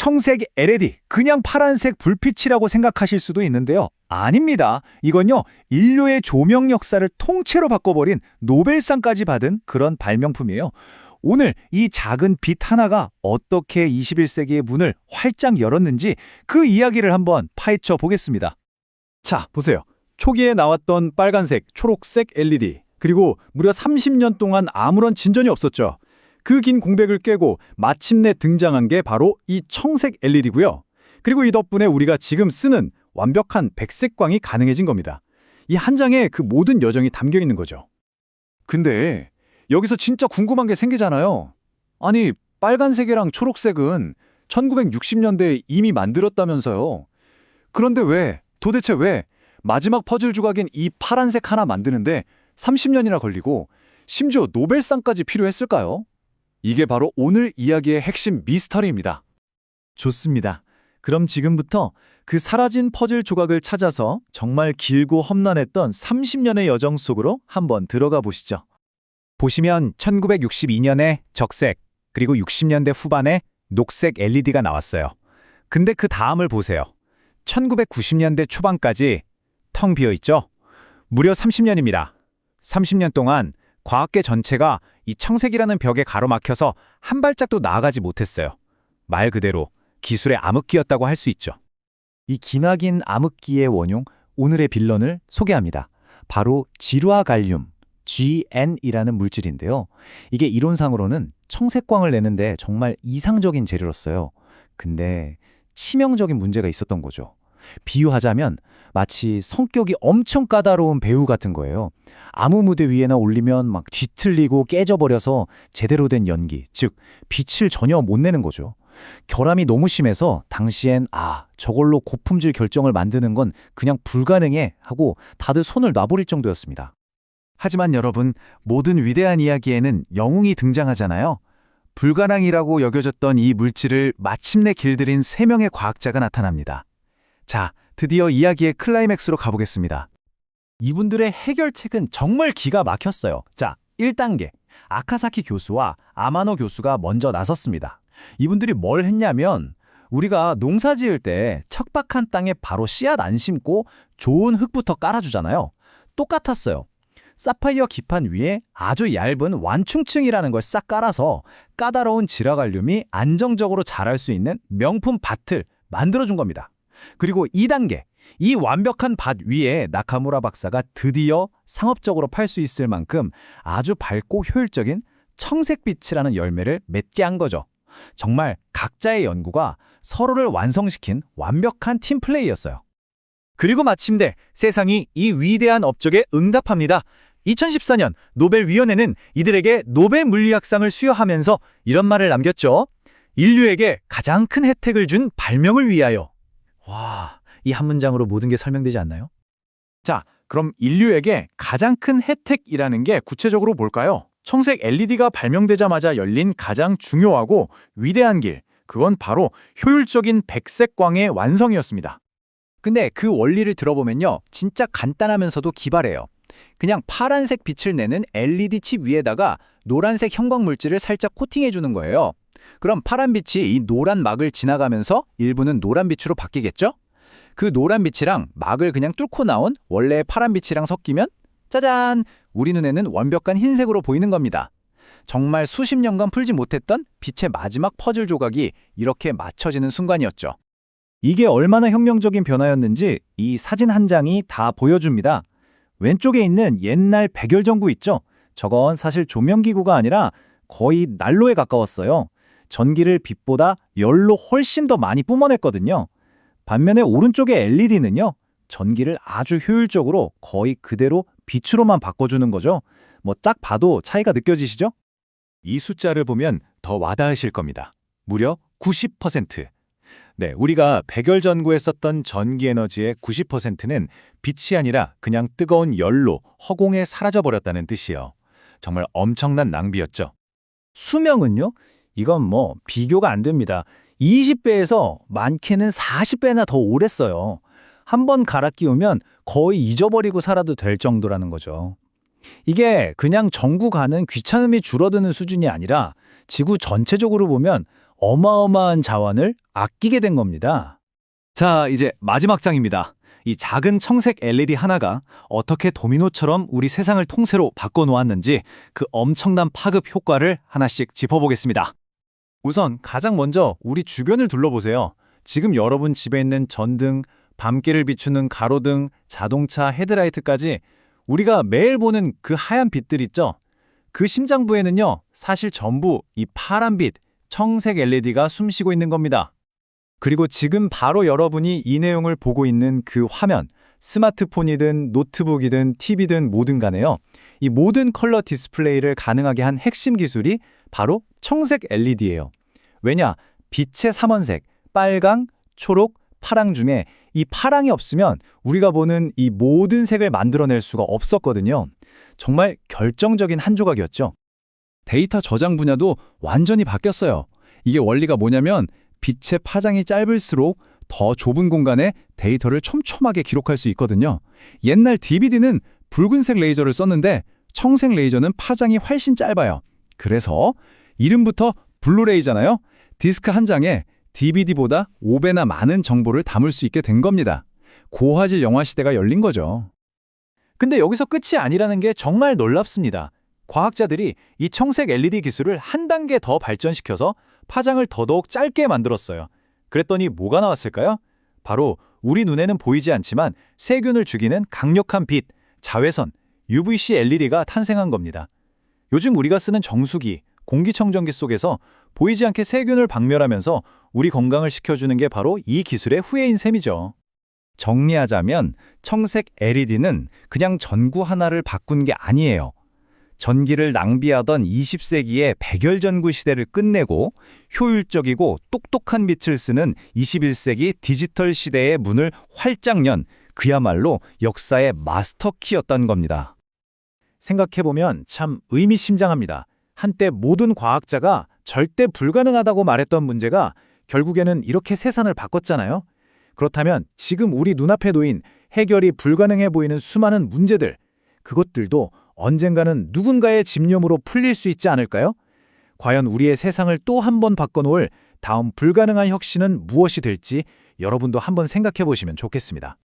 청색 LED, 그냥 파란색 불빛이라고 생각하실 수도 있는데요. 아닙니다. 이건요, 인류의 조명 역사를 통째로 바꿔버린 노벨상까지 받은 그런 발명품이에요. 오늘 이 작은 빛 하나가 어떻게 21세기의 문을 활짝 열었는지 그 이야기를 한번 파헤쳐 보겠습니다. 자, 보세요. 초기에 나왔던 빨간색, 초록색 LED, 그리고 무려 30년 동안 아무런 진전이 없었죠. 그 긴 공백을 깨고 마침내 등장한 게 바로 이 청색 LED고요. 그리고 이 덕분에 우리가 지금 쓰는 완벽한 백색광이 가능해진 겁니다. 이 한 장에 그 모든 여정이 담겨 있는 거죠. 근데 여기서 진짜 궁금한 게 생기잖아요. 아니, 빨간색이랑 초록색은 1960년대에 이미 만들었다면서요. 그런데 도대체 왜 마지막 퍼즐 조각인 이 파란색 하나 만드는데 30년이나 걸리고 심지어 노벨상까지 필요했을까요? 이게 바로 오늘 이야기의 핵심 미스터리입니다. 좋습니다. 그럼 지금부터 그 사라진 퍼즐 조각을 찾아서 정말 길고 험난했던 30년의 여정 속으로 한번 들어가 보시죠. 보시면 1962년에 적색, 그리고 60년대 후반에 녹색 LED가 나왔어요. 근데 그 다음을 보세요. 1990년대 초반까지 텅 비어 있죠? 무려 30년입니다. 30년 동안 과학계 전체가 이 청색이라는 벽에 가로막혀서 한 발짝도 나아가지 못했어요. 말 그대로 기술의 암흑기였다고 할 수 있죠. 이 기나긴 암흑기의 원흉, 오늘의 빌런을 소개합니다. 바로 지루아갈륨, GN이라는 물질인데요. 이게 이론상으로는 청색광을 내는데 정말 이상적인 재료였어요. 근데 치명적인 문제가 있었던 거죠. 비유하자면 마치 성격이 엄청 까다로운 배우 같은 거예요. 아무 무대 위에나 올리면 막 뒤틀리고 깨져버려서 제대로 된 연기, 즉 빛을 전혀 못 내는 거죠. 결함이 너무 심해서 당시엔 저걸로 고품질 결정을 만드는 건 그냥 불가능해 하고 다들 손을 놔버릴 정도였습니다. 하지만 여러분, 모든 위대한 이야기에는 영웅이 등장하잖아요. 불가능이라고 여겨졌던 이 물질을 마침내 길들인 3명의 과학자가 나타납니다. 자, 드디어 이야기의 클라이맥스로 가보겠습니다. 이분들의 해결책은 정말 기가 막혔어요. 자, 1단계. 아카사키 교수와 아마노 교수가 먼저 나섰습니다. 이분들이 뭘 했냐면 우리가 농사 지을 때 척박한 땅에 바로 씨앗 안 심고 좋은 흙부터 깔아주잖아요. 똑같았어요. 사파이어 기판 위에 아주 얇은 완충층이라는 걸 싹 깔아서 까다로운 지라갈륨이 안정적으로 자랄 수 있는 명품 밭을 만들어준 겁니다. 그리고 2단계, 이 완벽한 밭 위에 나카무라 박사가 드디어 상업적으로 팔 수 있을 만큼 아주 밝고 효율적인 청색빛이라는 열매를 맺게 한 거죠. 정말 각자의 연구가 서로를 완성시킨 완벽한 팀플레이였어요. 그리고 마침내 세상이 이 위대한 업적에 응답합니다. 2014년 노벨위원회는 이들에게 노벨 물리학상을 수여하면서 이런 말을 남겼죠. 인류에게 가장 큰 혜택을 준 발명을 위하여. 와, 이 한 문장으로 모든 게 설명되지 않나요? 자, 그럼 인류에게 가장 큰 혜택이라는 게 구체적으로 뭘까요? 청색 LED가 발명되자마자 열린 가장 중요하고 위대한 길, 그건 바로 효율적인 백색광의 완성이었습니다. 근데 그 원리를 들어보면요, 진짜 간단하면서도 기발해요. 그냥 파란색 빛을 내는 LED 칩 위에다가 노란색 형광 물질을 살짝 코팅해주는 거예요. 그럼 파란 빛이 이 노란 막을 지나가면서 일부는 노란 빛으로 바뀌겠죠? 그 노란 빛이랑 막을 그냥 뚫고 나온 원래의 파란 빛이랑 섞이면 짜잔! 우리 눈에는 완벽한 흰색으로 보이는 겁니다. 정말 수십 년간 풀지 못했던 빛의 마지막 퍼즐 조각이 이렇게 맞춰지는 순간이었죠. 이게 얼마나 혁명적인 변화였는지 이 사진 한 장이 다 보여줍니다. 왼쪽에 있는 옛날 백열전구 있죠? 저건 사실 조명기구가 아니라 거의 난로에 가까웠어요. 전기를 빛보다 열로 훨씬 더 많이 뿜어냈거든요. 반면에 오른쪽의 LED는요, 전기를 아주 효율적으로 거의 그대로 빛으로만 바꿔주는 거죠. 딱 봐도 차이가 느껴지시죠? 이 숫자를 보면 더 와닿으실 겁니다. 무려 90%. 네, 우리가 백열전구에 썼던 전기 에너지의 90%는 빛이 아니라 그냥 뜨거운 열로 허공에 사라져버렸다는 뜻이에요. 정말 엄청난 낭비였죠. 수명은요? 이건 비교가 안 됩니다. 20배에서 많게는 40배나 더 오래 써요. 한 번 갈아 끼우면 거의 잊어버리고 살아도 될 정도라는 거죠. 이게 그냥 전구 가는 귀찮음이 줄어드는 수준이 아니라 지구 전체적으로 보면 어마어마한 자원을 아끼게 된 겁니다. 자, 이제 마지막 장입니다. 이 작은 청색 LED 하나가 어떻게 도미노처럼 우리 세상을 통째로 바꿔놓았는지 그 엄청난 파급 효과를 하나씩 짚어보겠습니다. 우선 가장 먼저 우리 주변을 둘러보세요. 지금 여러분 집에 있는 전등, 밤길을 비추는 가로등, 자동차 헤드라이트까지 우리가 매일 보는 그 하얀 빛들 있죠? 그 심장부에는요, 사실 전부 이 파란 빛, 청색 LED가 숨쉬고 있는 겁니다. 그리고 지금 바로 여러분이 이 내용을 보고 있는 그 화면, 스마트폰이든 노트북이든 TV든 뭐든 간에요. 이 모든 컬러 디스플레이를 가능하게 한 핵심 기술이 바로 청색 LED예요. 왜냐? 빛의 삼원색, 빨강, 초록, 파랑 중에 이 파랑이 없으면 우리가 보는 이 모든 색을 만들어낼 수가 없었거든요. 정말 결정적인 한 조각이었죠. 데이터 저장 분야도 완전히 바뀌었어요. 이게 원리가 뭐냐면 빛의 파장이 짧을수록 더 좁은 공간에 데이터를 촘촘하게 기록할 수 있거든요. 옛날 DVD는 붉은색 레이저를 썼는데 청색 레이저는 파장이 훨씬 짧아요. 그래서 이름부터 블루레이잖아요. 디스크 한 장에 DVD보다 5배나 많은 정보를 담을 수 있게 된 겁니다. 고화질 영화 시대가 열린 거죠. 근데 여기서 끝이 아니라는 게 정말 놀랍습니다. 과학자들이 이 청색 LED 기술을 한 단계 더 발전시켜서 파장을 더더욱 짧게 만들었어요. 그랬더니 뭐가 나왔을까요? 바로 우리 눈에는 보이지 않지만 세균을 죽이는 강력한 빛, 자외선, UVC LED가 탄생한 겁니다. 요즘 우리가 쓰는 정수기, 공기청정기 속에서 보이지 않게 세균을 박멸하면서 우리 건강을 지켜주는 게 바로 이 기술의 후예인 셈이죠. 정리하자면 청색 LED는 그냥 전구 하나를 바꾼 게 아니에요. 전기를 낭비하던 20세기의 백열전구 시대를 끝내고 효율적이고 똑똑한 빛을 쓰는 21세기 디지털 시대의 문을 활짝 연 그야말로 역사의 마스터키였던 겁니다. 생각해보면 참 의미심장합니다. 한때 모든 과학자가 절대 불가능하다고 말했던 문제가 결국에는 이렇게 세상을 바꿨잖아요. 그렇다면 지금 우리 눈앞에 놓인 해결이 불가능해 보이는 수많은 문제들, 그것들도 언젠가는 누군가의 집념으로 풀릴 수 있지 않을까요? 과연 우리의 세상을 또 한 번 바꿔놓을 다음 불가능한 혁신은 무엇이 될지 여러분도 한번 생각해 보시면 좋겠습니다.